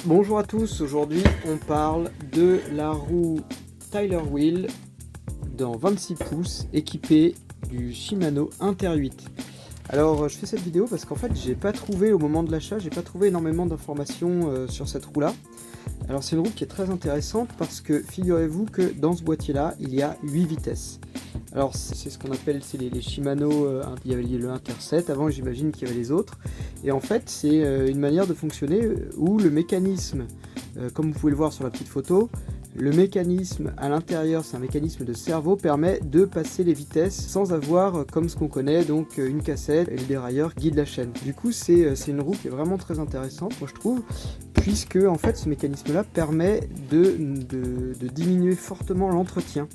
Bonjour à tous, aujourd'hui on parle de la roue Tyler Wheel dans 26 pouces équipée du Shimano Inter 8. Alors je fais cette vidéo parce qu'en fait j'ai pas trouvé au moment de l'achat, j'ai pas trouvé énormément d'informations sur cette roue là. Alors c'est une roue qui est très intéressante parce que figurez-vous que dans ce boîtier là il y a 8 vitesses. Alors c'est ce qu'on appelle les Shimano, il y avait le Inter 7, avant j'imagine qu'il y avait les autres. Et en fait c'est une manière de fonctionner où le mécanisme, comme vous pouvez le voir sur la petite photo, le mécanisme à l'intérieur, c'est un mécanisme de servo, permet de passer les vitesses sans avoir, comme ce qu'on connaît, donc une cassette et le dérailleur guide la chaîne. Du coup c'est une roue qui est vraiment très intéressante, moi je trouve, puisque en fait ce mécanisme là permet de diminuer fortement l'entretien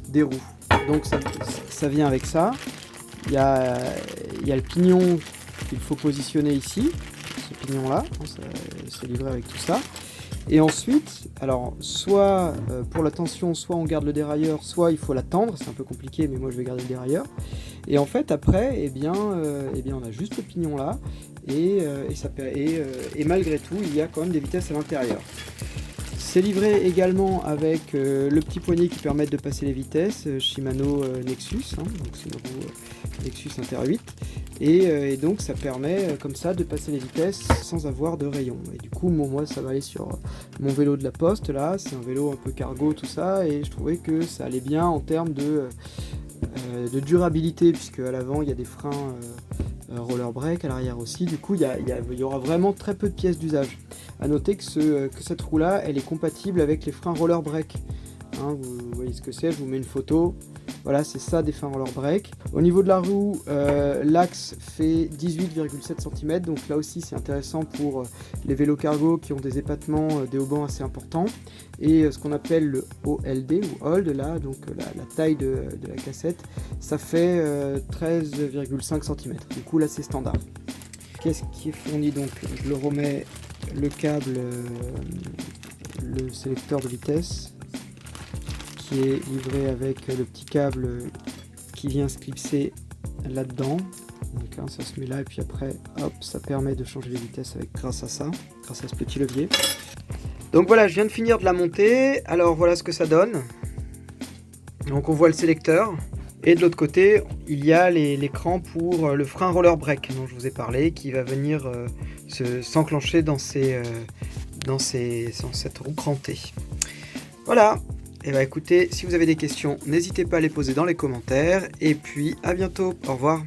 des roues. Donc ça vient avec ça. Il y a le pignon qu'il faut positionner ici, ce pignon là, c'est livré avec tout ça. Et ensuite, alors soit pour la tension, soit on garde le dérailleur, soit il faut la tendre, c'est un peu compliqué mais moi je vais garder le dérailleur. Et en fait après, eh bien on a juste le pignon là, et malgré tout il y a quand même des vitesses à l'intérieur. C'est livré également avec le petit poignet qui permet de passer les vitesses, Shimano Nexus, donc c'est une roue Nexus Inter 8, et donc ça permet comme ça de passer les vitesses sans avoir de rayon. Et du coup moi ça va aller sur mon vélo de la poste là, c'est un vélo un peu cargo tout ça, et je trouvais que ça allait bien en termes de durabilité, puisque à l'avant il y a des freins roller brake, à l'arrière aussi, du coup il y aura vraiment très peu de pièces d'usage. A noter que cette roue là elle est compatible avec les freins roller brake, hein, vous voyez ce que c'est, je vous mets une photo, voilà c'est ça des freins roller brake. Au niveau de la roue, l'axe fait 18,7 cm, donc là aussi c'est intéressant pour les vélos cargo qui ont des épatements, des haubans assez importants, et ce qu'on appelle le OLD ou hold là, donc la taille de la cassette, ça fait 13,5 cm, du coup là c'est standard. Qu'est-ce qui est fourni? Donc je le remets, le câble, le sélecteur de vitesse qui est livré avec le petit câble qui vient se clipser là-dedans. Donc hein, ça se met là et puis après hop, ça permet de changer les vitesses grâce à ça, grâce à ce petit levier. Donc voilà, je viens de finir de la monter, alors voilà ce que ça donne. Donc on voit le sélecteur. Et de l'autre côté, il y a l'écran pour le frein roller brake dont je vous ai parlé, qui va venir s'enclencher dans cette roue crantée. Voilà, et bah écoutez, si vous avez des questions, n'hésitez pas à les poser dans les commentaires, et puis à bientôt, au revoir.